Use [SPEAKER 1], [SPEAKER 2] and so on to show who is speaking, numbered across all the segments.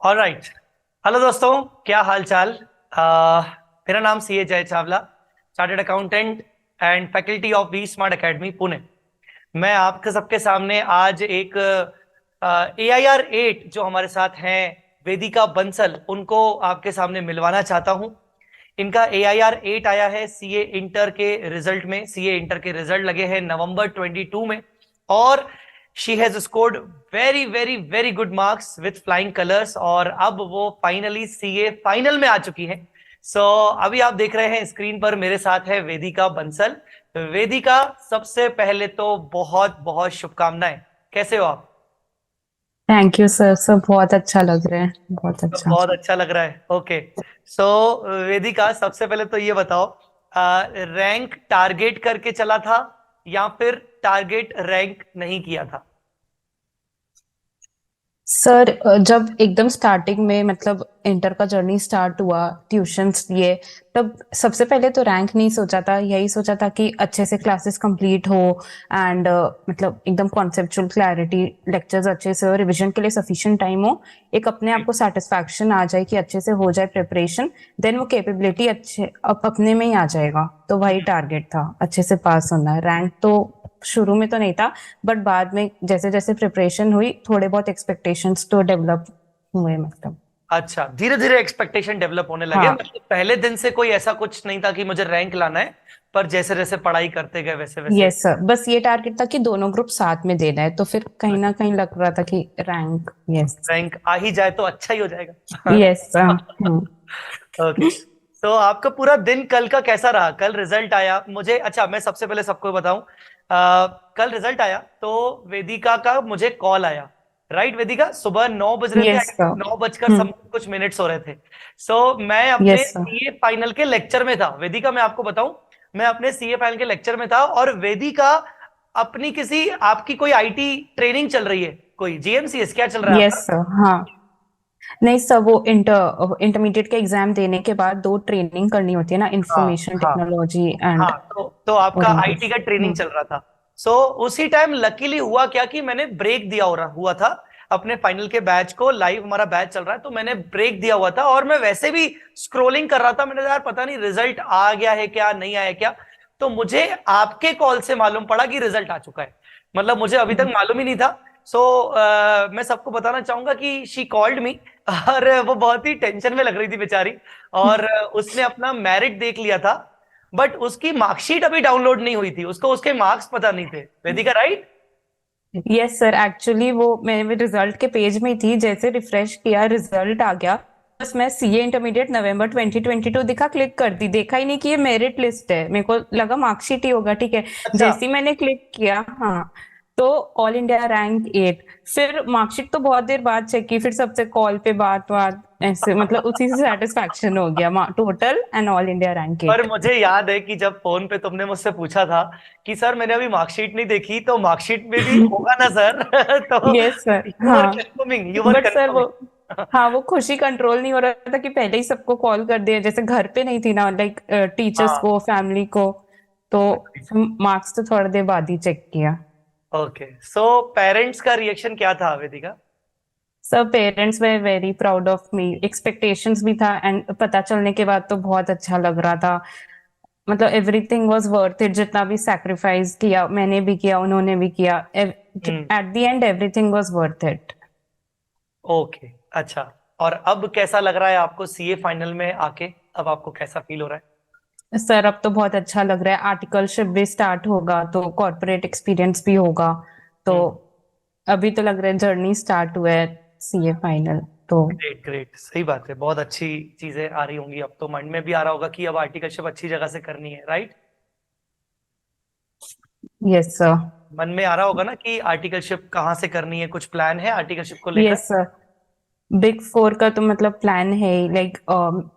[SPEAKER 1] Alright. Hello दोस्तों, क्या हाल चाल। मेरा नाम CA Jay Chawla, chartered accountant and faculty of V smart academy Pune. मैं आपके सबके सामने आज एक AIR 8 जो हमारे साथ हैं, वेदिका बंसल, उनको आपके सामने मिलवाना चाहता हूं। इनका AIR 8 आया है सीए इंटर के रिजल्ट में। सीए इंटर के रिजल्ट लगे हैं नवंबर 22 में, और she has scored very very very good marks with flying colours, और अब वो फाइनली सीए फाइनल में आ चुकी हैं। सो अभी आप देख रहे हैं स्क्रीन पर, मेरे साथ है वेदिका बंसल। वेदिका, सबसे पहले तो बहुत बहुत शुभकामनाएं। कैसे हो आप?
[SPEAKER 2] Thank you sir. सब बहुत अच्छा लग रहा है, बहुत
[SPEAKER 1] तो
[SPEAKER 2] अच्छा।
[SPEAKER 1] बहुत अच्छा लग रहा है। ओके। सो वेदिका, सबसे पहले तो ये बताओ, रैंक टारगेट करके चला था या फिर टारगेट रैंक नहीं किया था?
[SPEAKER 2] सर जब एकदम स्टार्टिंग में मतलब इंटर का जर्नी स्टार्ट हुआ, ट्यूशंस लिए, तब सबसे पहले तो रैंक नहीं सोचा था। यही सोचा था कि अच्छे से क्लासेस कंप्लीट हो एंड मतलब एकदम कॉन्सेप्चुअल क्लैरिटी, लेक्चर्स अच्छे से हो, रिवीजन के लिए सफिशिएंट टाइम हो, एक अपने आप को सेटिस्फैक्शन आ जाए कि अच्छे से हो जाए प्रिपरेशन, देन वो कैपेबिलिटी अच्छे अपने में ही आ जाएगा। तो वही टारगेट था, अच्छे से पास होना है। रैंक तो शुरू में तो नहीं था, बट बाद में जैसे जैसे प्रिपरेशन हुई थोड़े बहुत एक्सपेक्टेशंस तो डेवलप हुए मतलब।
[SPEAKER 1] अच्छा, धीरे धीरे एक्सपेक्टेशन डेवलप होने लगे,
[SPEAKER 2] हाँ।
[SPEAKER 1] मतलब पहले दिन से कोई ऐसा कुछ नहीं था कि मुझे रैंक लाना है, पर जैसे जैसे पढ़ाई करते गए वैसे वैसे।
[SPEAKER 2] यस सर, बस ये टारगेट था कि दोनों ग्रुप साथ में देना है, तो फिर कहीं ना कहीं लग रहा था कि रैंक। यस।
[SPEAKER 1] रैंक आ ही जाए तो अच्छा ही हो जाएगा।
[SPEAKER 2] Yes sir.
[SPEAKER 1] ओके। तो आपका पूरा दिन कल का कैसा रहा? कल रिजल्ट आया, मुझे अच्छा, मैं सबसे पहले सबको बताऊं, कल रिजल्ट आया तो वेदिका का मुझे कॉल आया। राइट वेदिका, सुबह 9 बज रहे थे,
[SPEAKER 2] यस सर।
[SPEAKER 1] 9 बजकर सब कुछ मिनट्स हो रहे थे। सो मैं अपने
[SPEAKER 2] यस सर।
[SPEAKER 1] सीए फाइनल के लेक्चर में था। वेदिका, मैं आपको बताऊं, मैं अपने सीए फाइनल के लेक्चर में था, और वेदिका अपनी किसी, आपकी कोई आईटी ट्रेनिंग चल रही है, कोई जीएमसीएस क्या चल रहा है
[SPEAKER 2] यस
[SPEAKER 1] आपका?
[SPEAKER 2] सर। हाँ। नहीं सर, वो इंटरमीडिएट के एग्जाम देने के बाद दो ट्रेनिंग करनी होती है ना,
[SPEAKER 1] हाँ
[SPEAKER 2] इंफॉर्मेशन
[SPEAKER 1] हाँ
[SPEAKER 2] टेक्नोलॉजी एंड
[SPEAKER 1] हाँ। तो आपका आईटी का ट्रेनिंग
[SPEAKER 2] ओरिएंटेशन।
[SPEAKER 1] चल रहा था। सो उसी टाइम लकीली हुआ क्या कि मैंने ब्रेक दिया हुआ था अपने फाइनल के बैच को। लाइव हमारा बैच चल रहा है, तो मैंने ब्रेक दिया हुआ था, और मैं वैसे भी स्क्रोलिंग कर रहा था। मैंने कहा, यार पता नहीं रिजल्ट आ गया है क्या, नहीं आया क्या। तो मुझे आपके कॉल से मालूम पड़ा कि रिजल्ट आ चुका है, मतलब मुझे अभी तक मालूम ही नहीं था। सो मैं सबको बताना चाहूंगा कि शी कॉल्ड मी, और वो बहुत ही टेंशन में लग रही थी बेचारी, और उसने अपना मेरिट देख लिया था, बट उसकी मार्कशीट अभी डाउनलोड नहीं हुई थी, उसको उसके मार्क्स पता नहीं थे। वेदिका, राइट?
[SPEAKER 2] यस सर, एक्चुअली वो मैं रिजल्ट के पेज में ही थी, जैसे रिफ्रेश किया रिजल्ट आ गया। बस मैं सीए इंटरमीडिएट नवंबर 2022 दिखा, क्लिक कर दी, देखा ही नहीं कि ये मेरिट लिस्ट है। मेरे को लगा मार्कशीट ही होगा, ठीक है।
[SPEAKER 1] अच्छा।
[SPEAKER 2] जैसे ही मैंने क्लिक किया, हाँ, तो ऑल इंडिया रैंक 8। फिर मार्कशीट तो बहुत देर बाद चेक की, फिर सबसे कॉल पे बात बात ऐसे, मतलब उसी से सेटिस्फैक्शन हो गया, total and all India rank
[SPEAKER 1] पर
[SPEAKER 2] 8।
[SPEAKER 1] मुझे याद है कि जब फोन पे तुमने मुझसे पूछा था कि सर मैंने अभी मार्कशीट नहीं देखी, तो मार्कशीट में भी होगा ना सर? तो
[SPEAKER 2] यस सर।
[SPEAKER 1] यू वर
[SPEAKER 2] हाँ।
[SPEAKER 1] Confirming, you were
[SPEAKER 2] but sir वो,
[SPEAKER 1] कंफर्मिंग।
[SPEAKER 2] हाँ, वो खुशी कंट्रोल नहीं हो रहा था कि पहले ही सबको कॉल कर दिया, जैसे घर पे नहीं थी ना, लाइक टीचर्स
[SPEAKER 1] हाँ।
[SPEAKER 2] को, फैमिली को। तो मार्क्स तो थोड़ी देर बाद ही चेक किया।
[SPEAKER 1] ओके। सो पेरेंट्स का रिएक्शन क्या था वेदिका?
[SPEAKER 2] सब parents way very proud of me, expectations भी था, एंड पता चलने के बाद तो बहुत अच्छा लग रहा था। मतलब एवरीथिंग वाज वर्थ इट, जितना भी सैक्रिफाइस किया मैंने भी किया, उन्होंने भी किया, at
[SPEAKER 1] hmm.
[SPEAKER 2] The end everything was worth it.
[SPEAKER 1] Okay. अच्छा, और अब कैसा लग रहा है आपको सीए फाइनल में आके? अब आपको कैसा फील हो रहा है?
[SPEAKER 2] सर अब तो बहुत अच्छा लग रहा है, आर्टिकलशिप भी स्टार्ट होगा तो कॉर्पोरेट एक्सपीरियंस भी होगा। तो
[SPEAKER 1] हम्म।
[SPEAKER 2] अभी तो लग रहा है जर्नी स्टार्ट हुआ है, सीए फाइनल तो।
[SPEAKER 1] ग्रेट ग्रेट, सही बात है, बहुत अच्छी चीजें आ रही होंगी। अब तो मन में भी आ रहा होगा कि अब आर्टिकलशिप अच्छी जगह से करनी है, राइट?
[SPEAKER 2] Yes sir.
[SPEAKER 1] मन में आ रहा होगा ना कि आर्टिकलशिप कहाँ से करनी है, कुछ प्लान है आर्टिकलशिप को लेकर?
[SPEAKER 2] यस सर, बिग फोर का तो मतलब प्लान है ही, लाइक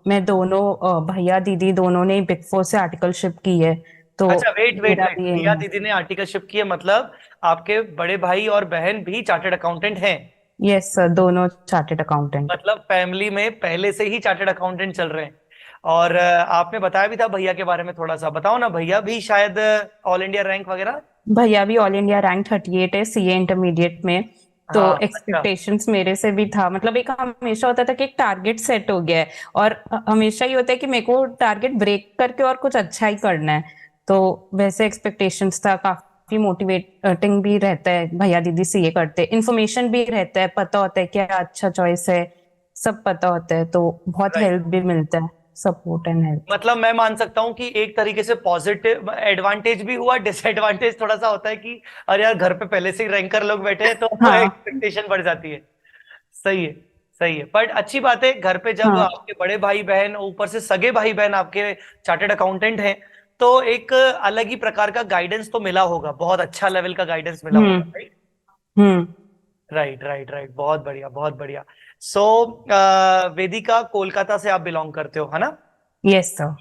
[SPEAKER 2] मैं दोनों भैया दीदी दोनों ने बिग फोर से आर्टिकलशिप की है, तो
[SPEAKER 1] अच्छा, वेट वेट
[SPEAKER 2] मेरा
[SPEAKER 1] वेट,
[SPEAKER 2] भी एम
[SPEAKER 1] भैया
[SPEAKER 2] है।
[SPEAKER 1] दीदी ने आर्टिकलशिप की है, मतलब आपके बड़े भाई और बहन भी चार्टर्ड अकाउंटेंट हैं?
[SPEAKER 2] यस सर, दोनों चार्टेड अकाउंटेंट।
[SPEAKER 1] मतलब फैमिली में पहले से ही चार्टर्ड अकाउंटेंट चल रहे हैं। और आपने बताया भी था भैया के बारे में, थोड़ा सा बताओ ना, भैया भी शायद ऑल इंडिया रैंक वगैरह?
[SPEAKER 2] भैया भी ऑल इंडिया रैंक 38 है सीए इंटरमीडिएट में। तो
[SPEAKER 1] हाँ अच्छा।
[SPEAKER 2] एक्सपेक्टेशंस मेरे से भी था, मतलब एक हमेशा होता था कि एक टारगेट सेट हो गया है, और हमेशा ही होता है कि मेरे को टारगेट ब्रेक करके और कुछ अच्छा ही करना है। तो वैसे एक्सपेक्टेशंस था, काफी मोटिवेटिंग भी रहता है, भैया दीदी सीए करते, इन्फॉर्मेशन भी रहता है, पता होता है क्या अच्छा चॉइस है, सब पता होता है, तो बहुत
[SPEAKER 1] राइट।
[SPEAKER 2] हेल्प भी मिलता है, सपोर्ट एंड हेल्प।
[SPEAKER 1] मतलब मैं मान सकता हूँ कि एक तरीके से पॉजिटिव एडवांटेज भी हुआ, डिसएडवांटेज थोड़ा सा होता है कि अरे यार घर पे पहले से ही रैंकर लोग बैठे हैं तो
[SPEAKER 2] हाँ
[SPEAKER 1] एक्सपेक्टेशन बढ़ जाती है। सही है। सही है, बट अच्छी बात है घर पे जब
[SPEAKER 2] हाँ।
[SPEAKER 1] आपके बड़े भाई बहन, ऊपर से सगे भाई बहन आपके चार्टर्ड अकाउंटेंट हैं, तो एक अलग ही प्रकार का गाइडेंस तो मिला होगा, बहुत अच्छा लेवल का गाइडेंस मिला
[SPEAKER 2] हम्म।
[SPEAKER 1] होगा, राइट?
[SPEAKER 2] हम्म।
[SPEAKER 1] राइट राइट राइट, बहुत बढ़िया बहुत बढ़िया। सो वेदिका, कोलकाता से आप बिलोंग करते हो, है ना?
[SPEAKER 2] Yes sir.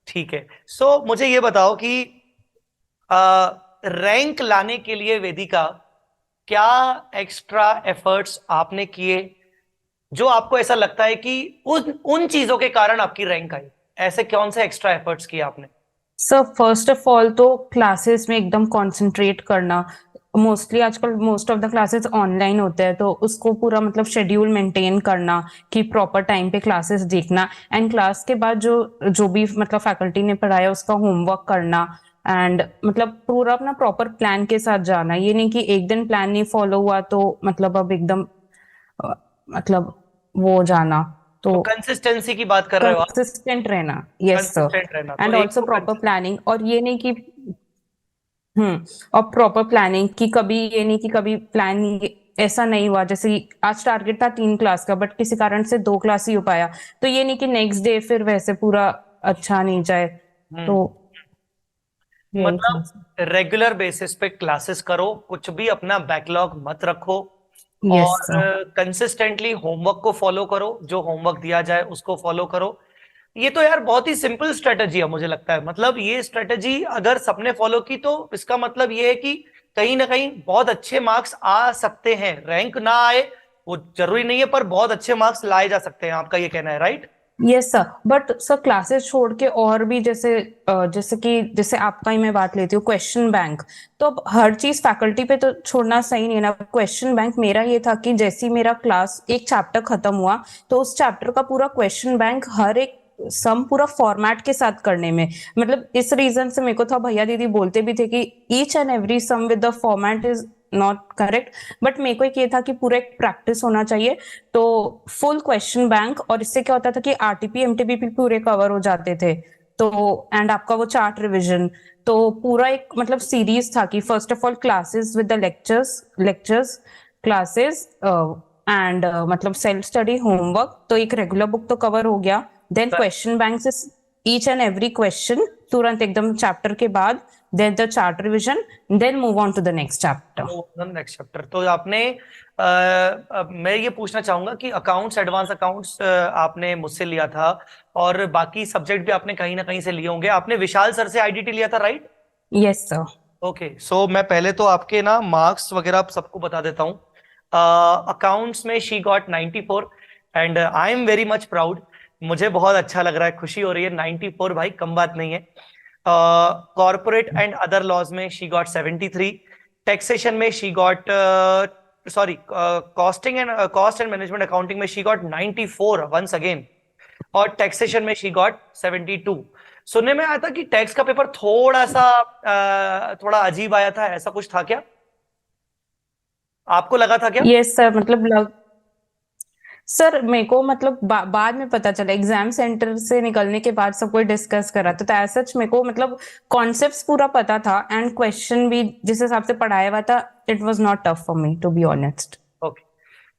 [SPEAKER 1] ठीक है। सो मुझे ये बताओ कि रैंक लाने के लिए वेदिका क्या एक्स्ट्रा एफर्ट्स आपने किए, जो आपको ऐसा लगता है कि उन उन चीजों के कारण आपकी रैंक आई? ऐसे कौन से एक्स्ट्रा एफर्ट्स किए आपने?
[SPEAKER 2] सर फर्स्ट ऑफ ऑल तो क्लासेस में एकदम कंसंट्रेट करना। मोस्टली आजकल most of the classes online होते हैं, तो उसको पूरा मतलब शेड्यूल मेंटेन करना कि प्रॉपर टाइम पे क्लासेस देखना, एंड क्लास के बाद जो जो भी मतलब फैकल्टी ने पढ़ाया उसका होमवर्क करना, एंड मतलब पूरा अपना प्रॉपर प्लान के साथ जाना। ये नहीं कि एक दिन प्लान नहीं फॉलो हुआ तो मतलब अब एकदम अ, मतलब वो जाना। तो
[SPEAKER 1] तो कंसिस्टेंसी की बात कर रहे हो आप?
[SPEAKER 2] कंसिस्टेंट रहना, यस सर।
[SPEAKER 1] कंसिस्टेंट रहना, तो
[SPEAKER 2] एंड
[SPEAKER 1] एक
[SPEAKER 2] ऑल्सो
[SPEAKER 1] तो
[SPEAKER 2] प्रॉपर प्लानिंग, और ये नहीं कि और प्रॉपर प्लानिंग कि कभी ये नहीं कि कभी प्लान ऐसा नहीं हुआ, जैसे आज टारगेट था 3 क्लास का बट किसी कारण से 2 क्लास ही हो पाया, तो ये नहीं कि नेक्स्ट डे फिर वैसे पूरा अच्छा नहीं जाए। तो
[SPEAKER 1] हम्म।
[SPEAKER 2] यही था।
[SPEAKER 1] मतलब रेगुलर बेसिस पे क्लासेस करो, कुछ भी अपना बैकलॉग मत रखो,
[SPEAKER 2] यस
[SPEAKER 1] और
[SPEAKER 2] सर।
[SPEAKER 1] कंसिस्टेंटली होमवर्क को फॉलो करो, जो होमवर्क दिया जाए उसको फॉलो करो। ये तो यार बहुत ही सिंपल स्ट्रेटजी है मुझे लगता है। मतलब ये स्ट्रेटजी अगर सबने फॉलो की तो इसका मतलब ये है कि कहीं ना कहीं बहुत अच्छे मार्क्स आ सकते हैं, रैंक ना आए वो जरूरी नहीं है, पर बहुत अच्छे मार्क्स लाए जा सकते हैं, आपका ये कहना है, right?
[SPEAKER 2] Yes sir, but sir classes छोड़ के और भी जैसे जैसे कि जैसे आपका ही मैं बात लेती हूँ, क्वेश्चन बैंक। तो अब हर चीज फैकल्टी पे तो छोड़ना सही नहीं है ना। क्वेश्चन बैंक मेरा ये था कि जैसे ही मेरा क्लास एक चैप्टर खत्म हुआ, तो उस चैप्टर का पूरा क्वेश्चन बैंक हर एक सम पूरा फॉर्मेट के साथ करने में, मतलब इस रीजन से मेरे को था, भैया दीदी बोलते भी थे कि each and every sum with the format is not correct, but मेरे को एक ये था कि पूरा एक प्रैक्टिस होना चाहिए। तो फुल क्वेश्चन बैंक, और इससे क्या होता था कि आरटीपी एमटीपी भी पूरे कवर हो जाते थे। तो एंड आपका वो चार्ट रिवीजन, तो पूरा एक मतलब सीरीज था कि first of all classes with the lectures classes and मतलब सेल्फ स्टडी होमवर्क, तो एक रेगुलर बुक तो कवर हो गया। देन क्वेश्चन बैंक से ईच एंड एवरी क्वेश्चन तुरंत एकदम चैप्टर के बाद, then the chart revision, then move on to the next chapter.
[SPEAKER 1] Next chapter. तो आपने मैं ये पूछना चाहूंगा कि अकाउंट्स, एडवांस अकाउंट्स आपने मुझसे लिया था, और बाकी सब्जेक्ट भी आपने कहीं ना कहीं से लिए होंगे। आपने विशाल सर से आईडीटी लिया था, राइट?
[SPEAKER 2] Yes sir.
[SPEAKER 1] ओके, सो मैं पहले तो आपके ना मार्क्स वगैरह आप सबको बता देता हूँ। अकाउंट्स में she got 94, and I am very much proud. मुझे बहुत अच्छा लग रहा है, खुशी हो रही है। 94 भाई कम बात नहीं है। कॉर्पोरेट एंड अदर लॉज में शी गॉट 73। टैक्सेशन में she got, sorry, cost and management accounting में शी गॉट 94 वंस अगेन। और टैक्सेशन में शी गॉट 72। सुनने में आया था कि टैक्स का पेपर थोड़ा सा थोड़ा अजीब आया था, ऐसा कुछ था क्या? आपको लगा था क्या?
[SPEAKER 2] यस सर, मतलब सर मेरे को मतलब बाद में पता चला, एग्जाम सेंटर से निकलने के बाद सब कोई डिस्कस करा तो एज सच मेरे को मतलब कॉन्सेप्ट्स पूरा पता था, एंड क्वेश्चन भी जिस हिसाब से पढ़ाया हुआ था, it was not tough for me to be honest.
[SPEAKER 1] Okay,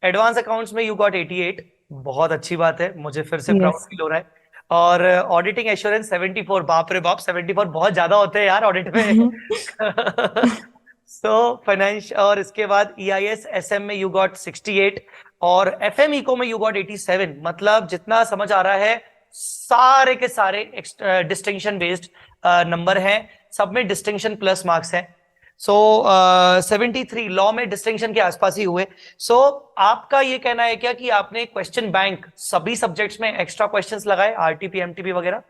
[SPEAKER 1] advance accounts में यू गॉट 88, बहुत अच्छी बात है, मुझे फिर से प्राउड
[SPEAKER 2] यस।
[SPEAKER 1] फील हो रहा है। और ऑडिटिंग एश्योरेंस 74, बाप रे बाप, 74 बहुत ज्यादा होते हैं यार ऑडिट में। सो फाइनेंस, और इसके बाद ईआईएस एसएम में यू गॉट 68, और एफएम इको में यू गॉट 87। मतलब जितना समझ आ रहा है सारे के सारे डिस्टिंक्शन बेस्ड नंबर हैं, सब में डिस्टिंक्शन प्लस मार्क्स हैं। सो 73 लॉ में डिस्टिंक्शन के आसपास ही हुए। सो आपका ये कहना है क्या कि आपने क्वेश्चन बैंक सभी सब्जेक्ट्स में एक्स्ट्रा क्वेश्चंस लगाए, आरटीपी एमटीपी वगैरह?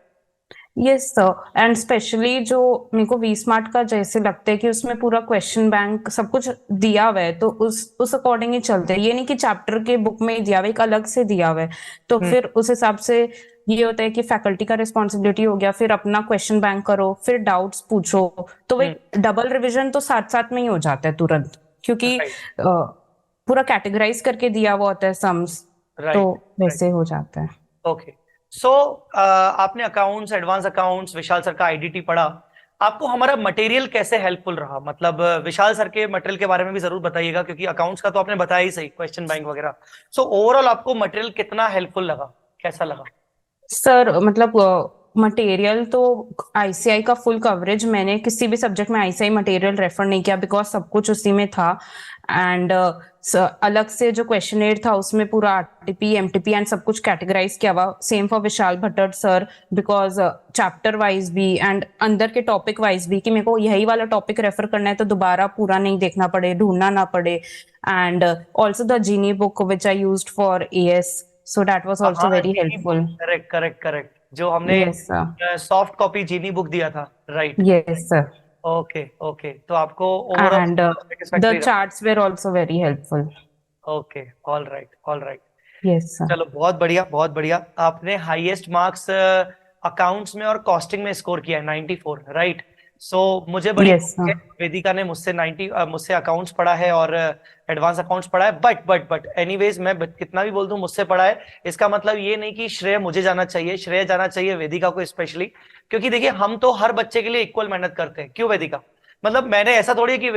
[SPEAKER 2] यस सर, एंड स्पेशली जो मेरे को वी स्मार्ट का जैसे लगता है कि उसमें पूरा क्वेश्चन बैंक सब कुछ दिया हुआ है, तो उस अकॉर्डिंग ही चलते हैं। ये नहीं कि चैप्टर के बुक में ही दिया हुआ है, एक अलग से दिया हुआ है, तो
[SPEAKER 1] हम्म।
[SPEAKER 2] फिर उस हिसाब से ये होता है कि फैकल्टी का रिस्पॉन्सिबिलिटी हो गया, फिर अपना क्वेश्चन बैंक करो, फिर डाउट्स पूछो, तो वो
[SPEAKER 1] हम्म।
[SPEAKER 2] एक डबल रिविजन तो साथ साथ में ही हो जाता है तुरंत, क्योंकि
[SPEAKER 1] राइट।
[SPEAKER 2] पूरा कैटेगराइज करके दिया हुआ होता है सम्स, तो
[SPEAKER 1] राइट। राइट।
[SPEAKER 2] वैसे हो जाता है।
[SPEAKER 1] ओके। सो आपने अकाउंट्स, एडवांस अकाउंट्स, विशाल सर का आईडीटी पढ़ा। आपको हमारा मटेरियल कैसे हेल्पफुल रहा? मतलब विशाल सर के मटेरियल के बारे में भी जरूर बताइएगा, क्योंकि अकाउंट्स का तो आपने बताया ही सही, क्वेश्चन बैंक वगैरह। सो ओवरऑल आपको मटेरियल कितना हेल्पफुल लगा, कैसा लगा?
[SPEAKER 2] सर मतलब मटेरियल तो आईसीआई का फुल कवरेज, मैंने किसी भी सब्जेक्ट में आईसीआई मटेरियल रेफर नहीं किया, बिकॉज सब कुछ उसी में था। एंड अलग से जो क्वेश्चनेयर था उसमें पूरा आरटीपी एमटीपी एंड सब कुछ कैटेगराइज किया हुआ, same for Vishal Bhattar sir, because chapter wise भी एंड अंदर के टॉपिक वाइज भी, कि मेरे को यही वाला टॉपिक रेफर करना है तो दोबारा पूरा नहीं देखना पड़े, ढूंढना ना पड़े। And also the genie book which I used for AS, so that was also
[SPEAKER 1] हाँ,
[SPEAKER 2] very
[SPEAKER 1] जीनी बुक,
[SPEAKER 2] helpफुल।
[SPEAKER 1] करेक्ट करेक्ट करेक्ट, जो हमने
[SPEAKER 2] Yes sir,
[SPEAKER 1] soft copy genie book दिया था, right?
[SPEAKER 2] yes sir,
[SPEAKER 1] okay okay, तो आपको overall
[SPEAKER 2] and the
[SPEAKER 1] satisfactory रहा?
[SPEAKER 2] charts were also very helpful.
[SPEAKER 1] Okay, all right all right.
[SPEAKER 2] Yes sir,
[SPEAKER 1] चलो बहुत बढ़िया बहुत बढ़िया। आपने हाईएस्ट मार्क्स अकाउंट्स में और कॉस्टिंग में स्कोर किया है, 94, राइट? सो मुझे बड़ी
[SPEAKER 2] yes
[SPEAKER 1] खुशी
[SPEAKER 2] sir,
[SPEAKER 1] है, वेदिका ने मुझसे 90 मुझसे अकाउंट्स पढ़ा है और एडवांस अकाउंट्स पढ़ा है, बट एनीवेज मैं कितना भी बोल दूं मुझसे पढ़ा है, इसका मतलब ये नहीं कि श्रेय मुझे जाना चाहिए, श्रेय जाना चाहिए वेदिका को स्पेशली। क्योंकि देखिए, हम तो हर बच्चे के लिए इक्वल मेहनत करते हैं, क्यों वेदिका? मतलब मैंने ऐसा थोड़ी है कि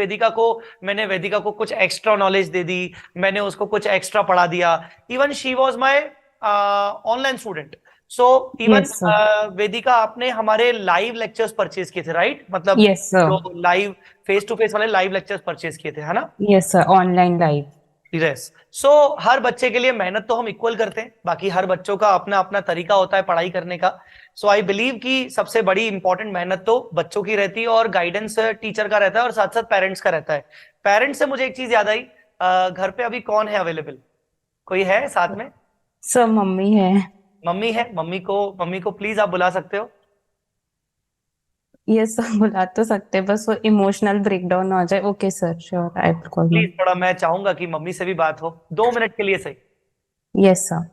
[SPEAKER 1] मैंने वेदिका को कुछ एक्स्ट्रा नॉलेज दे दी, मैंने उसको कुछ एक्स्ट्रा पढ़ा दिया। Even she was my online student. So even
[SPEAKER 2] yes sir,
[SPEAKER 1] वेदिका, आपने हमारे लाइव लेक्चर्स परचेज किए थे, राइट? मतलब
[SPEAKER 2] yes sir,
[SPEAKER 1] जो लाइव फेस टू फेस वाले लाइव लेक्चर्स परचेज किए थे, है ना?
[SPEAKER 2] yes sir, online live.
[SPEAKER 1] Yes. So हर बच्चे के लिए मेहनत तो हम इक्वल करते हैं, बाकी हर बच्चों का अपना अपना तरीका होता है पढ़ाई करने का। सो आई बिलीव कि सबसे बड़ी इंपॉर्टेंट मेहनत तो बच्चों की रहती है, और गाइडेंस टीचर का रहता है, और साथ साथ पेरेंट्स का रहता है। पेरेंट्स से मुझे एक चीज याद आई, घर पे अभी कौन है अवेलेबल? कोई है साथ में?
[SPEAKER 2] सर मम्मी है।
[SPEAKER 1] मम्मी है? मम्मी को प्लीज आप बुला सकते हो?
[SPEAKER 2] यस सर, बुला तो सकते हैं, बस वो इमोशनल ब्रेकडाउन हो जाए। Okay sir, sure, I will call
[SPEAKER 1] please,
[SPEAKER 2] him.
[SPEAKER 1] थोड़ा मैं चाहूंगा कि मम्मी से भी बात हो, 2 मिनट के लिए सही।
[SPEAKER 2] Yes sir.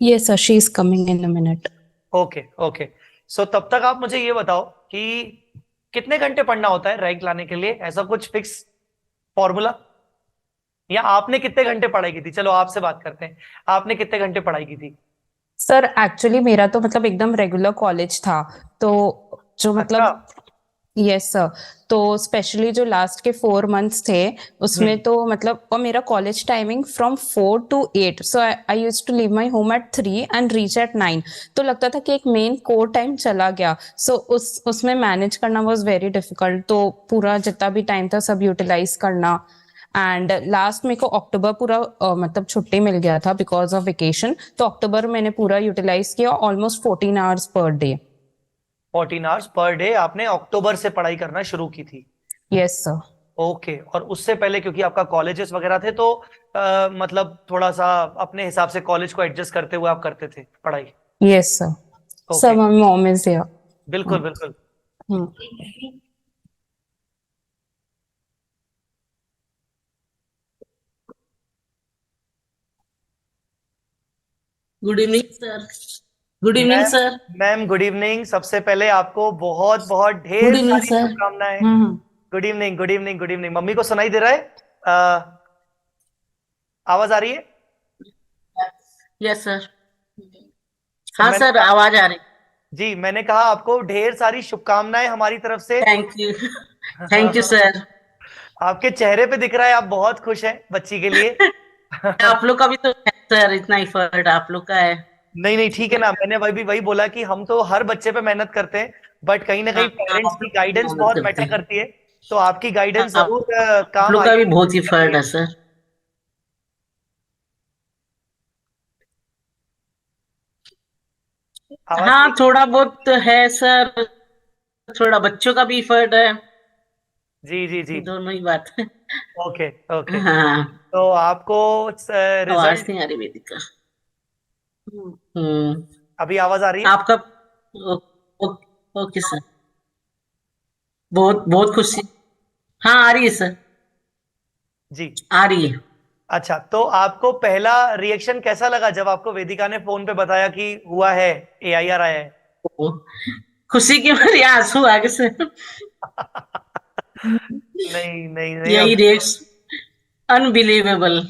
[SPEAKER 2] Yes sir, she is coming in a minute.
[SPEAKER 1] Okay okay. So तब तक आप मुझे ये बताओ कि कितने घंटे पढ़ना होता है रैंक लाने के लिए? ऐसा कुछ फिक्स फॉर्मूला, या आपने कितने घंटे पढ़ाई की थी? चलो आपसे बात करते हैं, आपने कितने घंटे पढ़ाई की थी?
[SPEAKER 2] सर एक्चुअली मेरा तो मतलब एकदम रेगुलर कॉलेज था, तो जो
[SPEAKER 1] अच्छा।
[SPEAKER 2] मतलब यस सर, तो स्पेशली जो लास्ट के 4 मंथ्स थे उसमें
[SPEAKER 1] हम्म।
[SPEAKER 2] तो मतलब, और मेरा college timing from 4 to 8, so I use to leave my home at 3 and reach at 9, तो लगता था कि एक मेन कोर टाइम चला गया। सो उसमें मैनेज करना वॉज वेरी डिफिकल्ट, तो पूरा जितना भी टाइम था सब यूटिलाइज करना। एंड लास्ट मेरे को अक्टूबर पूरा मतलब छुट्टी मिल गया था बिकॉज ऑफ वेकेशन, तो अक्टूबर मैंने पूरा यूटिलाइज किया, almost 14 hours per day.
[SPEAKER 1] 14 hours per day आपने अक्टूबर से पढ़ाई करना शुरू की थी?
[SPEAKER 2] Yes sir.
[SPEAKER 1] ओके। और उससे पहले क्योंकि आपका कॉलेजेस वगैरह थे, तो मतलब थोड़ा सा अपने हिसाब से कॉलेज को एडजस्ट करते हुए आप करते थे पढ़ाई?
[SPEAKER 2] Yes sir, sir
[SPEAKER 1] okay.
[SPEAKER 2] My mom is here.
[SPEAKER 1] बिल्कुल बिल्कुल।
[SPEAKER 3] Good evening sir. Good evening
[SPEAKER 1] ma'am,
[SPEAKER 3] sir.
[SPEAKER 1] Ma'am good evening. सबसे पहले आपको बहुत बहुत
[SPEAKER 3] गुड
[SPEAKER 1] ढेर
[SPEAKER 3] इवनिंग
[SPEAKER 1] सारी
[SPEAKER 3] सर।
[SPEAKER 1] शुभकामनाएं।
[SPEAKER 2] हम्म।
[SPEAKER 1] Good evening good evening good evening. Mummy को सुनाई दे रहा है? आवाज आ रही है?
[SPEAKER 3] Yes sir.
[SPEAKER 1] तो
[SPEAKER 3] हाँ
[SPEAKER 1] मैंने
[SPEAKER 3] सर,
[SPEAKER 1] कहा,
[SPEAKER 3] आवाज आ रही।
[SPEAKER 1] जी मैंने कहा आपको ढेर सारी शुभकामनाएं हमारी तरफ से।
[SPEAKER 3] Thank you. Thank you sir.
[SPEAKER 1] आपके चेहरे पे दिख रहा है आप बहुत खुश हैं बच्ची के लिए।
[SPEAKER 3] आप लोग का भी तो है सर, इतना एफर्ट आप लोग का है।
[SPEAKER 1] नहीं नहीं ठीक है ना, मैंने वही बोला कि हम तो हर बच्चे पे मेहनत करते हैं, बट कहीं ना कहीं
[SPEAKER 3] हाँ,
[SPEAKER 1] पेरेंट्स
[SPEAKER 3] आप
[SPEAKER 1] की
[SPEAKER 3] लोग भी
[SPEAKER 1] गाइडेंस
[SPEAKER 3] मेहनत
[SPEAKER 1] बहुत
[SPEAKER 3] करते
[SPEAKER 1] मैटर
[SPEAKER 3] हैं।
[SPEAKER 1] करती है। तो आपकी गाइडेंस
[SPEAKER 3] आप
[SPEAKER 1] जरूर
[SPEAKER 3] आप
[SPEAKER 1] काम
[SPEAKER 3] लोग का भी
[SPEAKER 1] आएगी।
[SPEAKER 3] बहुत एफर्ट है सर।
[SPEAKER 1] आवाज
[SPEAKER 3] हाँ,
[SPEAKER 1] नहीं।
[SPEAKER 3] थोड़ा बहुत तो है सर, थोड़ा बच्चों का भी एफर्ट है,
[SPEAKER 1] जी जी जी।
[SPEAKER 3] दोनों ही बात है।
[SPEAKER 1] Okay okay.
[SPEAKER 3] हाँ,
[SPEAKER 1] तो आपको
[SPEAKER 3] आवाज
[SPEAKER 1] रिजल्ट
[SPEAKER 3] नहीं आ रही वेदिका। हम्म।
[SPEAKER 1] अभी आवाज आ रही है?
[SPEAKER 3] आपका ओ, ओ, ओके सर, बहुत बहुत खुशी। हाँ, आ रही है सर,
[SPEAKER 1] जी।
[SPEAKER 3] आ रही है।
[SPEAKER 1] अच्छा, तो आपको पहला रिएक्शन कैसा लगा जब आपको वेदिका ने फोन पे बताया कि हुआ है, AIR आया है?
[SPEAKER 3] ओ, खुशी की मारे आंसू आ गए सर।
[SPEAKER 1] नहीं नहीं नहीं
[SPEAKER 3] यही
[SPEAKER 1] अब।
[SPEAKER 3] Rates, unbelievable.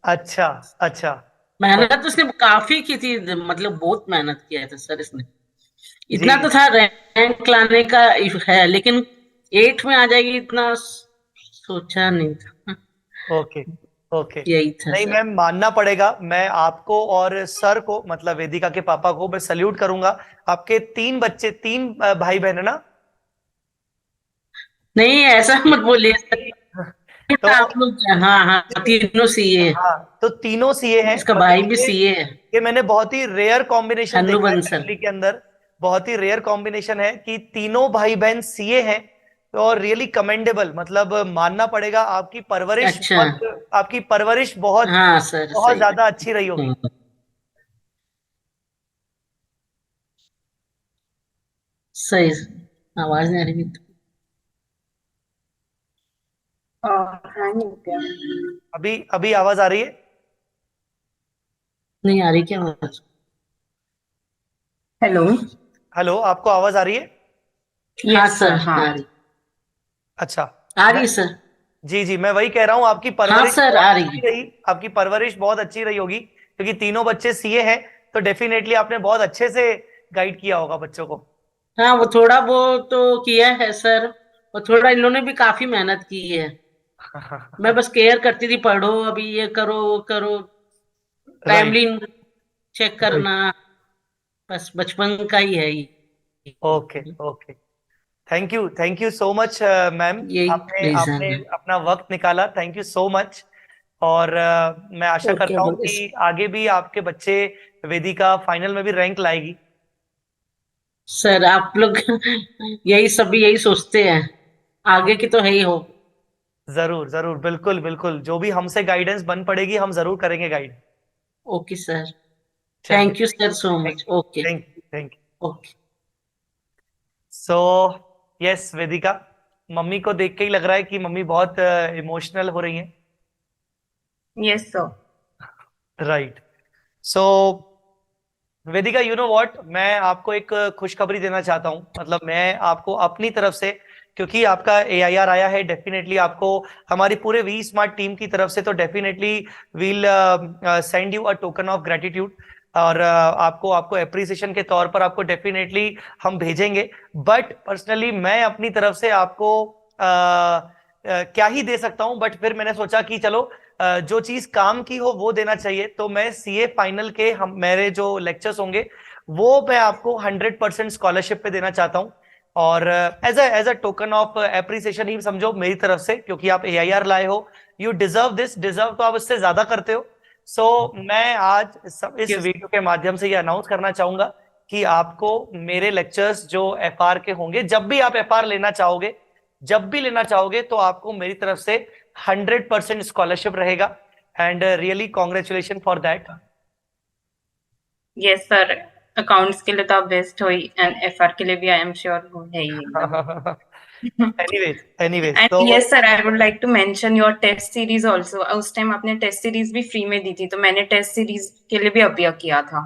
[SPEAKER 1] अच्छा अच्छा।
[SPEAKER 3] मेहनत उसने काफी की थी, मतलब बहुत मेहनत किया था सर इसने।
[SPEAKER 1] जी।
[SPEAKER 3] इतना तो था रैंक लाने का है, लेकिन 8 में आ जाएगी इतना सोचा नहीं था।
[SPEAKER 1] Okay okay.
[SPEAKER 3] यही था
[SPEAKER 1] नहीं
[SPEAKER 3] सर।
[SPEAKER 1] मैम, मानना पड़ेगा, मैं आपको और सर को, मतलब वेदिका के पापा को मैं सल्यूट करूंगा। आपके 3 बच्चे, 3 भाई बहन है ना?
[SPEAKER 3] नहीं, ऐसा मत बोलिए सर,
[SPEAKER 1] तो
[SPEAKER 3] आप लोग। हाँ हाँ, तीनों सीए।
[SPEAKER 1] हाँ, तो तीनों सीए हैं,
[SPEAKER 3] इसका
[SPEAKER 1] मतलब
[SPEAKER 3] भाई भी सीए है,
[SPEAKER 1] ये मैंने बहुत ही रेयर कॉम्बिनेशन
[SPEAKER 3] छन्नू
[SPEAKER 1] देखा है
[SPEAKER 3] बंसल।
[SPEAKER 1] फैमिली के अंदर। बहुत ही रेयर कॉम्बिनेशन है कि तीनों भाई बहन सीए हैं। तो और रियली कमेंडेबल, मतलब मानना पड़ेगा,
[SPEAKER 3] अच्छा।
[SPEAKER 1] आपकी परवरिश बहुत
[SPEAKER 3] हाँ सर,
[SPEAKER 1] बहुत
[SPEAKER 3] सही
[SPEAKER 1] ज्यादा अच्छी रही
[SPEAKER 3] है।
[SPEAKER 1] होगी।
[SPEAKER 3] सही। आवाज नहीं आ रही। हैंग हो गया।
[SPEAKER 1] अभी अभी आवाज आ रही है?
[SPEAKER 3] नहीं आ रही क्या आवाज? हेलो।
[SPEAKER 1] हेलो, आपको आवाज आ रही है?
[SPEAKER 3] हाँ सर, हाँ आ रही।
[SPEAKER 1] अच्छा।
[SPEAKER 3] आ रही
[SPEAKER 1] मैं
[SPEAKER 3] है सर।
[SPEAKER 1] जी जी, मैं वही कह रहा हूँ, आपकी
[SPEAKER 3] हाँ
[SPEAKER 1] परवरिश
[SPEAKER 3] सर,
[SPEAKER 1] बहुत
[SPEAKER 3] आ रही
[SPEAKER 1] अच्छी
[SPEAKER 3] है।
[SPEAKER 1] रही। आपकी परवरिश बहुत अच्छी रही होगी, क्योंकि तीनों बच्चे सीए हैं। तो डेफिनेटली आपने बहुत अच्छे से गाइड किया होगा बच्चों को।
[SPEAKER 3] हाँ, वो थोड़ा वो तो किया है सर, और थोड़ा इन लोगों ने भी काफी मेहनत की है। मैं बस केयर करती थी, पढ़ो अभी, ये करो वो करो,
[SPEAKER 1] राइट।
[SPEAKER 3] टाइमली चेक करना, बस बचपन का ही है ये।
[SPEAKER 1] Okay okay. Thank you so much ma'am.
[SPEAKER 3] यही
[SPEAKER 1] आपने
[SPEAKER 3] रीजन
[SPEAKER 1] आपने
[SPEAKER 3] है।
[SPEAKER 1] अपना वक्त निकाला, थैंक यू सो मच। और मैं आशा
[SPEAKER 3] ओके,
[SPEAKER 1] करता हूँ
[SPEAKER 3] बोले
[SPEAKER 1] कि आगे भी आपके बच्चे वेदिका फाइनल में भी रैंक लाएगी।
[SPEAKER 3] सर, आप लोग यही सब भी यही सोचते हैं, आगे की तो है ही हो।
[SPEAKER 1] जरूर जरूर, बिल्कुल बिल्कुल, जो भी हमसे गाइडेंस बन पड़ेगी हम जरूर करेंगे गाइड।
[SPEAKER 3] ओके सर,
[SPEAKER 1] चलिए।
[SPEAKER 3] Thank you sir so
[SPEAKER 1] thank
[SPEAKER 3] much. Okay.
[SPEAKER 1] Thank thank.
[SPEAKER 3] Okay.
[SPEAKER 1] So yes Vedika, mummy को देख के ही लग रहा है कि मम्मी बहुत इमोशनल हो रही हैं।
[SPEAKER 2] Yes sir.
[SPEAKER 1] Right. So Vedika, you know what, मैं आपको एक खुशखबरी देना चाहता हूँ, मतलब मैं आपको अपनी तरफ से, क्योंकि आपका AIR आया है, डेफिनेटली आपको हमारी पूरे वी स्मार्ट टीम की तरफ से तो definitely will send you a token of gratitude. और आपको आपको अप्रिसिएशन के तौर पर आपको डेफिनेटली हम भेजेंगे। बट पर्सनली मैं अपनी तरफ से आपको क्या ही दे सकता हूं, बट फिर मैंने सोचा कि चलो जो चीज काम की हो वो देना चाहिए। तो मैं CA फाइनल के हम मेरे जो लेक्चर्स होंगे वो मैं आपको 100% स्कॉलरशिप पे देना चाहता हूँ। और as a token of appreciation ही समझो मेरी तरफ से, क्योंकि आप AIR लाए हो। यू डिजर्व दिस, डिजर्व तो आप इससे ज्यादा करते हो। मैं आज इस
[SPEAKER 2] यस।
[SPEAKER 1] वीडियो के माध्यम से ये अनाउंस करना चाहूंगा कि आपको मेरे लेक्चर्स जो FR के होंगे, जब भी आप FR लेना चाहोगे, जब भी लेना चाहोगे, तो आपको मेरी तरफ से 100% स्कॉलरशिप रहेगा। And really congratulation for that.
[SPEAKER 2] Yes sir, accounts के लिए तो आप बेस्ट हो ही, एंड एफआर के लिए भी आई एम श्योर हो है ही एकदम।
[SPEAKER 1] एनीवेज एनीवेज
[SPEAKER 2] एंड
[SPEAKER 1] तो
[SPEAKER 2] yes sir, I would like to mention your test series also. उस टाइम आपने टेस्ट सीरीज भी फ्री में दी थी, तो मैंने टेस्ट सीरीज के लिए भी अपियर किया था।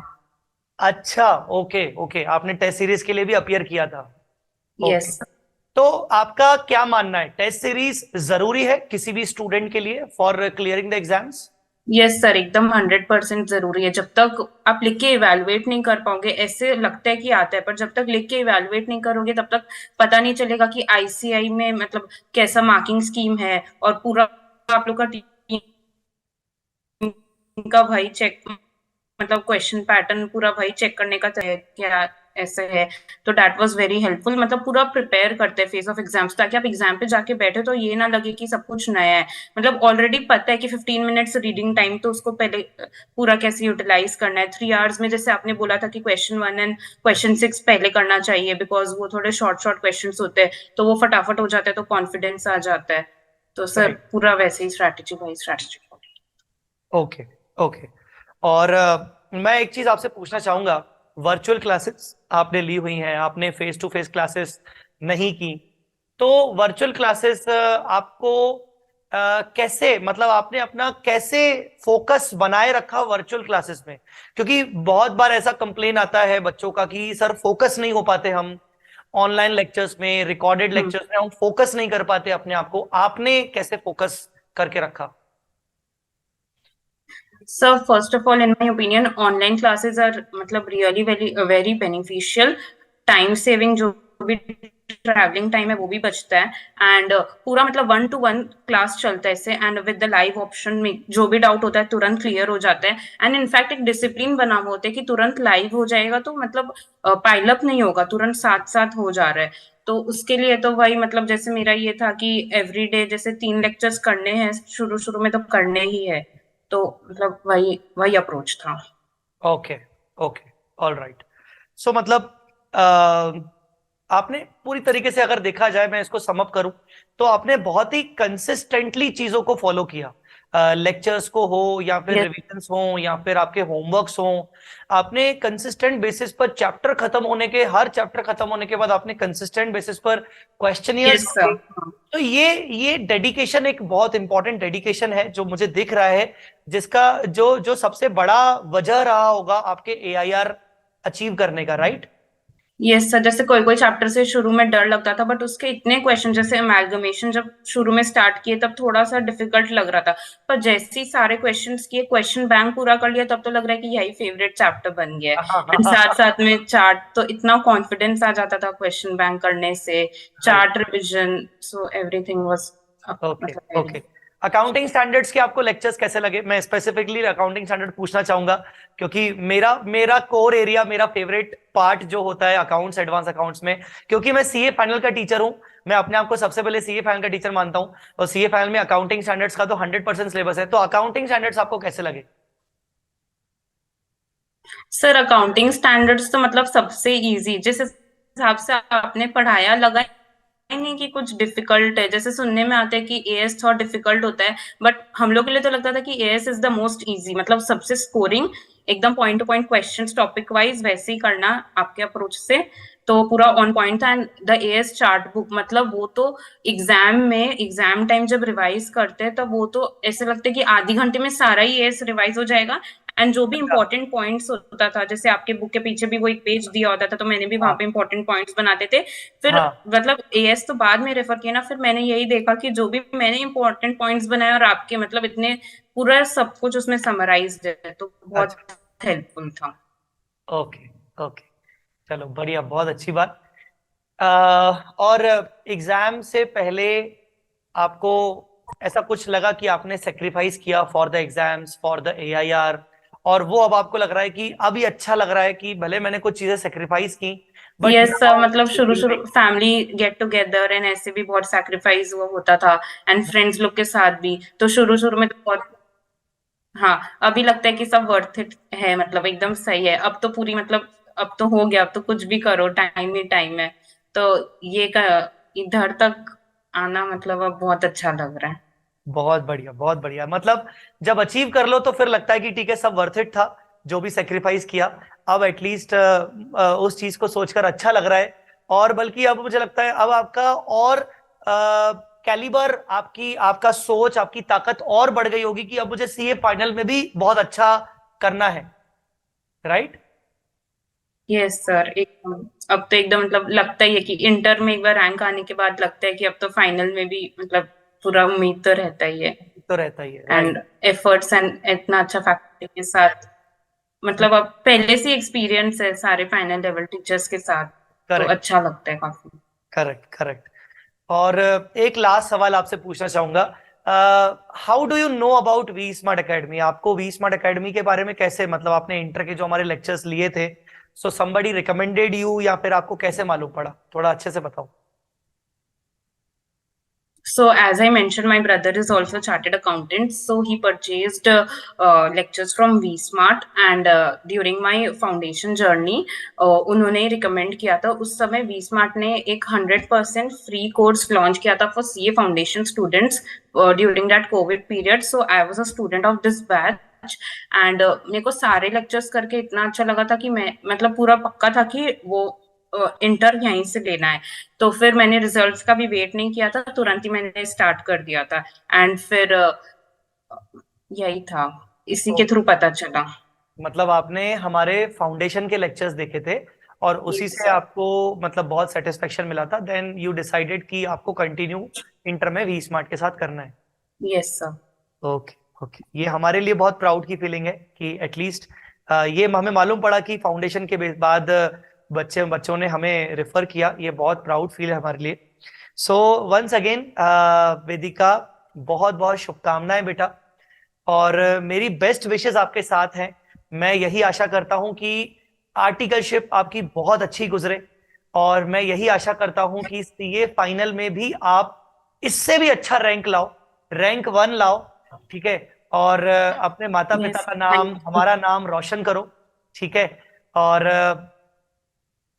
[SPEAKER 1] अच्छा, ओके ओके, आपने टेस्ट सीरीज के लिए भी अपियर किया था। ओके।
[SPEAKER 2] यस।
[SPEAKER 1] तो आपका क्या मानना है, टेस्ट सीरीज जरूरी है किसी भी स्टूडेंट के लिए for clearing the exams?
[SPEAKER 2] Yes sir, एकदम 100% जरूरी है। जब तक आप लिख के इवेलुएट नहीं कर पाओगे, ऐसे लगता है कि आता है, पर जब तक लिख के इवेलुएट नहीं करोगे तब तक पता नहीं चलेगा कि आईसीआई में मतलब कैसा मार्किंग स्कीम है, और पूरा आप लोग का टीम इनका भाई चेक, मतलब क्वेश्चन पैटर्न पूरा भाई चेक करने का चाहिए क्या ऐसे है। तो दैट वाज वेरी हेल्पफुल, मतलब पूरा प्रिपेयर करते हैं फेस ऑफ एग्जाम्स, ताकि आप एग्जाम पे जाके बैठे तो ये ना लगे कि सब कुछ नया है। मतलब ऑलरेडी पता है कि 15 मिनट्स रीडिंग टाइम, तो उसको पहले पूरा कैसे यूटिलाइज करना है। 3 आवर्स में जैसे आपने बोला था कि क्वेश्चन 1 एंड क्वेश्चन 6 पहले करना चाहिए, बिकॉज वो थोड़े शॉर्ट शॉर्ट क्वेश्चन होते हैं, तो वो फटाफट हो जाता है, तो कॉन्फिडेंस आ जाता है। तो सर
[SPEAKER 1] राइट।
[SPEAKER 2] पूरा वैसे ही strategy by strategy.
[SPEAKER 1] Okay. Okay. और मैं एक चीज आपसे पूछना चाहूंगा, वर्चुअल क्लासेस आपने ली हुई हैं, आपने फेस टू फेस क्लासेस नहीं की, तो वर्चुअल क्लासेस आपको कैसे, मतलब आपने अपना कैसे फोकस बनाए रखा वर्चुअल क्लासेस में? क्योंकि बहुत बार ऐसा कंप्लेन आता है बच्चों का कि सर फोकस नहीं हो पाते हम ऑनलाइन लेक्चर्स में, रिकॉर्डेड लेक्चर्स में हम फोकस नहीं कर पाते अपने आप को। आपने कैसे फोकस करके रखा?
[SPEAKER 2] So first of all, in my opinion, online classes are मतलब really very beneficial. Time saving, जो भी ट्रैवलिंग टाइम है वो भी बचता है, एंड पूरा मतलब 1 to 1 क्लास चलता है इससे, and with the live option में जो भी डाउट होता है तुरंत क्लियर हो जाता है। एंड इनफैक्ट एक डिसिप्लिन बना हुआ होता है कि तुरंत लाइव हो जाएगा, तो मतलब पाइलअप नहीं होगा, तुरंत साथ साथ हो जा रहा है। तो उसके लिए तो भाई मतलब जैसे मेरा ये था कि एवरीडे जैसे 3 लेक्चर्स करने हैं, शुरू शुरू में तो करने ही है, तो मतलब वही वही अप्रोच था।
[SPEAKER 1] Okay. Okay. All right. So मतलब आपने पूरी तरीके से, अगर देखा जाए, मैं इसको समअप करूं, तो आपने बहुत ही कंसिस्टेंटली चीजों को फॉलो किया, लेक्चर्स को हो या फिर
[SPEAKER 2] यस
[SPEAKER 1] रिविजन्स हो या फिर आपके होमवर्क्स हो। आपने कंसिस्टेंट बेसिस पर चैप्टर खत्म होने के, हर चैप्टर खत्म होने के बाद आपने कंसिस्टेंट बेसिस पर क्वेश्चनियर्स
[SPEAKER 2] यस
[SPEAKER 1] किए।
[SPEAKER 2] सर।
[SPEAKER 1] तो ये डेडिकेशन एक बहुत इंपॉर्टेंट डेडिकेशन है जो मुझे दिख रहा है, जिसका जो जो सबसे बड़ा वजह रहा होगा आपके एआईआर अचीव करने का, राइट?
[SPEAKER 2] यस सर, जैसे कोई कोई चैप्टर से शुरू में डर लगता था, बट उसके इतने क्वेश्चन, जैसे अमेलगमेशन जब शुरू में स्टार्ट किए तब थोड़ा सा डिफिकल्ट लग रहा था, पर जैसे ही सारे क्वेश्चंस किए, क्वेश्चन बैंक पूरा कर लिया, तब तो लग रहा है कि यही फेवरेट चैप्टर बन गया है। एंड साथ साथ में चार्ट, तो इतना कॉन्फिडेंस आ जाता था क्वेश्चन बैंक करने से,
[SPEAKER 1] right.
[SPEAKER 2] Chart revision, so everything was
[SPEAKER 1] okay.
[SPEAKER 2] मतलब
[SPEAKER 1] ओके। अकाउंटिंग स्टैंडर्ड्स के आपको लेक्चर्स कैसे लगे? मैं स्पेसिफिकली अकाउंटिंग स्टैंडर्ड पूछना चाहूंगा, क्योंकि मेरा मेरा कोर एरिया, मेरा फेवरेट पार्ट जो होता है अकाउंट्स, एडवांस अकाउंट्स में, क्योंकि मैं सीए फाइनल का टीचर हूं। मैं अपने आप को सबसे पहले सीए फाइनल का टीचर मानता हूं, और सीए फाइनल में अकाउंटिंग स्टैंडर्ड्स का तो 100% सिलेबस है। तो अकाउंटिंग स्टैंडर्ड्स आपको कैसे लगे?
[SPEAKER 2] सर अकाउंटिंग स्टैंडर्ड्स तो मतलब सबसे इजी, जिस हिसाब से आपने पढ़ाया, लगा ही नहीं कि कुछ डिफिकल्ट है। जैसे सुनने में आता है कि एएस थोड़ा डिफिकल्ट होता है, बट हम लोग के लिए तो लगता था कि as is the most easy, मतलब सबसे स्कोरिंग एकदम point two point questions topic wise वैसे ही करना आपके अप्रोच से, तो पूरा ऑन पॉइंट था। And the as chart book, मतलब वो तो एग्जाम में, एग्जाम टाइम जब रिवाइज करते हैं तब वो तो ऐसे लगता है कि आधी घंटे में सारा ही एएस रिवाइज हो जाएगा। एंड जो भी
[SPEAKER 1] अच्छा।
[SPEAKER 2] इंपॉर्टेंट पॉइंट्स होता था, जैसे आपके बुक के पीछे भी वो एक पेज दिया होता था, तो मैंने भी वहां
[SPEAKER 1] हाँ।
[SPEAKER 2] पे इंपॉर्टेंट पॉइंट्स बनाते थे। फिर
[SPEAKER 1] हाँ।
[SPEAKER 2] मतलब एएस तो बाद में रेफर किया ना, फिर मैंने यही देखा कि जो भी मैंने इंपॉर्टेंट पॉइंट्स बनाए और आपके मतलब इतने पूरा सब कुछ उसमें समराइज है, तो बहुत
[SPEAKER 1] अच्छा।
[SPEAKER 2] हेल्पफुल था।
[SPEAKER 1] ओके। ओके। चलो बढ़िया, बहुत अच्छी बात। और एग्जाम से पहले आपको ऐसा कुछ लगा कि आपने सेक्रीफाइस किया for the exams, for the AIR, और वो अब आपको लग रहा है कि अभी अच्छा लग रहा है कि भले मैंने कुछ चीजें सेक्रीफाइस की, बट
[SPEAKER 2] यस सर,
[SPEAKER 1] नाउ
[SPEAKER 2] मतलब शुरू शुरू फैमिली गेट टुगेदर एंड ऐसे भी बहुत सैक्रिफाइस हुआ होता था, एंड फ्रेंड्स लोग के साथ भी, तो शुरू शुरू में तो बहुत, हाँ अभी लगता है कि सब वर्थ इट है, मतलब एकदम सही है अब तो पूरी, मतलब अब तो हो गया, अब तो कुछ भी करो टाइम ही टाइम है। तो ये का इधर तक आना मतलब अब बहुत अच्छा लग रहा है।
[SPEAKER 1] बहुत बढ़िया, बहुत बढ़िया। मतलब जब अचीव कर लो तो फिर लगता है कि ठीक है, सब वर्थ इट था, जो भी सेक्रीफाइस किया। अब एटलीस्ट उस चीज को सोचकर अच्छा लग रहा है। और बल्कि अब मुझे लगता है अब आपका और कैलिबर, आपकी आपका सोच, आपकी ताकत और बढ़ गई होगी कि अब मुझे सीए फाइनल में भी बहुत अच्छा करना है, राइट?
[SPEAKER 2] यस सर, एकदम। अब तो एकदम मतलब लगता ही है कि इंटर में एक बार रैंक आने के बाद लगता है कि अब तो फाइनल में भी मतलब पूरा उम्मीद तो रहता ही है।
[SPEAKER 1] तो रहता ही है, राइट।
[SPEAKER 2] एंड एफर्ट्स एंड इतना अच्छा फैकल्टी के साथ, मतलब अब पहले से एक्सपीरियंस है सारे फाइनल लेवल टीचर्स के साथ, तो
[SPEAKER 1] करेक्ट।
[SPEAKER 2] अच्छा लगता है काफी।
[SPEAKER 1] करेक्ट। करेक्ट। और एक लास्ट सवाल आपसे पूछना चाहूंगा। How do you know about V smart academy? आपको वी स्मार्ट अकेडमी के बारे में कैसे, मतलब आपने इंटर के जो हमारे लेक्चर्स लिए थे, सो समबडी रिकमेंडेड यू या फिर आपको कैसे मालूम पड़ा? थोड़ा अच्छे से बताओ।
[SPEAKER 2] So, as I mentioned, my brother is also chartered accountant. So he purchased lectures from VSmart, and during my foundation journey, उन्होंने recommend किया था. उस समय VSmart ने एक 100% free course launch किया था for CA foundation students during that COVID period. So I was a student of this batch. And मेरे को सारे लेक्चर्स करके इतना अच्छा लगा था कि मैं मतलब पूरा पक्का था कि वो इंटर यहीं से लेना है. तो फिर मैंने रिजल्ट्स का भी वेट नहीं किया था, तुरंत ही मैंने स्टार्ट कर दिया था. एंड फिर यही था, इसी के थ्रू पता चला.
[SPEAKER 1] मतलब आपने हमारे फाउंडेशन के लेक्चर्स देखे थे और उसी
[SPEAKER 2] Yes,
[SPEAKER 1] से
[SPEAKER 2] sir.
[SPEAKER 1] आपको मतलब बहुत सेटिस्फेक्शन मिला था, देन यू डिसाइडेड कि आपको कंटिन्यू इंटर में वी स्मार्ट के साथ करना है.
[SPEAKER 2] Yes sir.
[SPEAKER 1] ओके ओके, ये हमारे लिए बहुत प्राउड की फीलिंग है कि एटलीस्ट ये हमें मालूम पड़ा कि फाउंडेशन के बाद बच्चों ने हमें रेफर किया. ये बहुत प्राउड फील है हमारे लिए. सो वंस अगेन वेदिका, बहुत बहुत शुभकामनाएं बेटा, और मेरी बेस्ट विशेस आपके साथ हैं. मैं यही आशा करता हूं कि आर्टिकलशिप आपकी बहुत अच्छी गुजरे, और मैं यही आशा करता हूं कि सीए फाइनल में भी आप इससे भी अच्छा रैंक लाओ, रैंक 1 लाओ, ठीक है, और अपने माता पिता
[SPEAKER 2] Yes,
[SPEAKER 1] का नाम,
[SPEAKER 2] thank you.
[SPEAKER 1] हमारा नाम रोशन करो, ठीक है. और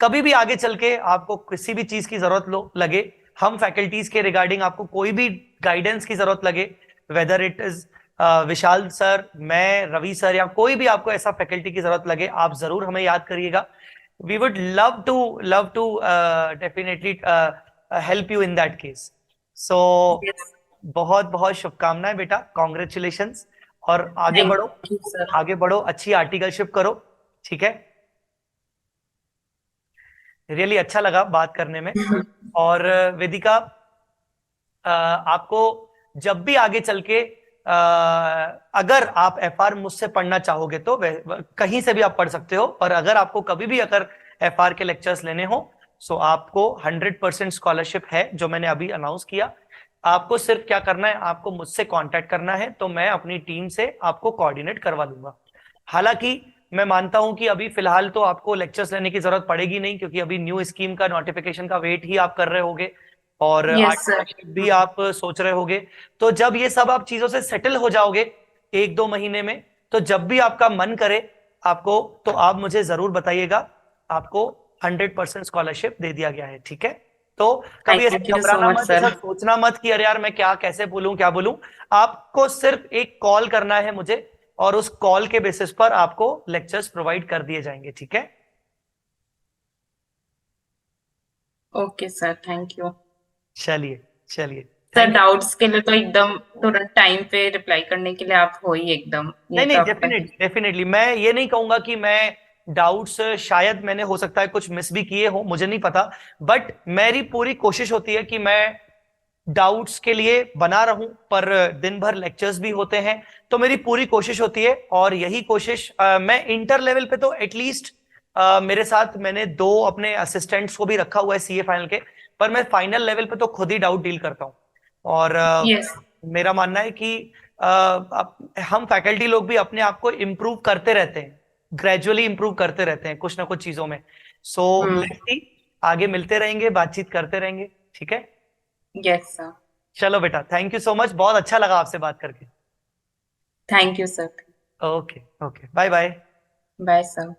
[SPEAKER 1] कभी भी आगे चल के आपको किसी भी चीज की जरूरत लगे, हम फैकल्टीज के रिगार्डिंग आपको कोई भी गाइडेंस की जरूरत लगे, whether it is Vishal sir, मैं, रवि सर, या कोई भी आपको ऐसा फैकल्टी की जरूरत लगे, आप जरूर हमें याद करिएगा. We would love to definitely help you in that case. So
[SPEAKER 2] Yes,
[SPEAKER 1] बहुत बहुत शुभकामनाएं बेटा, कॉन्ग्रेचुलेशंस, और आगे
[SPEAKER 2] thank
[SPEAKER 1] बढ़ो,
[SPEAKER 2] you, sir.
[SPEAKER 1] आगे बढ़ो, अच्छी आर्टिकलशिप करो, ठीक है. रियली अच्छा लगा बात करने में. और वेदिका, आपको जब भी आगे चल के अगर आप एफआर मुझसे पढ़ना चाहोगे तो कहीं से भी आप पढ़ सकते हो, और अगर आपको कभी भी अगर एफआर के लेक्चर्स लेने हो, सो आपको 100% स्कॉलरशिप है, जो मैंने अभी अनाउंस किया. आपको सिर्फ क्या करना है, आपको मुझसे कांटेक्ट करना है, तो मैं अपनी टीम से आपको कोऑर्डिनेट करवा दूंगा. हालांकि मैं मानता हूं कि अभी फिलहाल तो आपको लेक्चर्स लेने की जरूरत पड़ेगी नहीं, क्योंकि अभी न्यू स्कीम का नोटिफिकेशन का वेट ही आप कर रहे होगे, और
[SPEAKER 2] Yes, sir.
[SPEAKER 1] आर्टिकलशिप भी आप सोच रहे होगे. तो जब ये सब आप चीजों से सेटल हो जाओगे 1-2 महीने में, तो जब भी आपका मन करे आपको, तो आप मुझे जरूर बताइएगा. आपको 100% स्कॉलरशिप दे दिया गया है, ठीक है. तो कभी ऐसे
[SPEAKER 2] Thank you so
[SPEAKER 1] घबराना
[SPEAKER 2] much,
[SPEAKER 1] मत,
[SPEAKER 2] sir.
[SPEAKER 1] ऐसा सोचना मत कि अरे यार मैं क्या कैसे बोलूं क्या बोलूं. आपको सिर्फ एक कॉल करना है मुझे, और उस कॉल के बेसिस पर आपको लेक्चर्स प्रोवाइड कर दिए जाएंगे, ठीक है.
[SPEAKER 2] Okay, sir. Thank you.
[SPEAKER 1] चलिए चलिए,
[SPEAKER 2] सर
[SPEAKER 1] थैंक यू.
[SPEAKER 2] डाउट्स के लिए तो एकदम तुरंत टाइम पे रिप्लाई करने के लिए आप हो ही एकदम, ये
[SPEAKER 1] नहीं
[SPEAKER 2] तो
[SPEAKER 1] नहीं,
[SPEAKER 2] आपका
[SPEAKER 1] डेफिनेटली डेफिनेटली, मैं ये नहीं कहूंगा कि मैं डाउट्स, शायद मैंने हो सकता है कुछ मिस भी किए हो, मुझे नहीं पता, बट मेरी पूरी कोशिश होती है कि मैं डाउट्स के लिए बना रहूं. पर दिन भर लेक्चर्स भी होते हैं, तो मेरी पूरी कोशिश होती है, और यही कोशिश मैं इंटर लेवल पे तो एटलीस्ट मेरे साथ मैंने 2 अपने असिस्टेंट्स को भी रखा हुआ है सीए फाइनल के, पर मैं फाइनल लेवल पे तो खुद ही डाउट डील करता हूं. और
[SPEAKER 2] यस.
[SPEAKER 1] मेरा मानना है कि हम फैकल्टी लोग भी अपने आप को इम्प्रूव करते रहते हैं, ग्रेजुअली इम्प्रूव करते रहते हैं कुछ ना कुछ चीजों में. सो लेट्स सी, आगे मिलते रहेंगे, बातचीत करते रहेंगे, ठीक है.
[SPEAKER 2] Yes sir.
[SPEAKER 1] चलो बेटा, थैंक यू सो मच, बहुत अच्छा लगा आपसे बात करके.
[SPEAKER 2] Thank you sir.
[SPEAKER 1] Okay okay, bye bye.
[SPEAKER 2] Bye sir.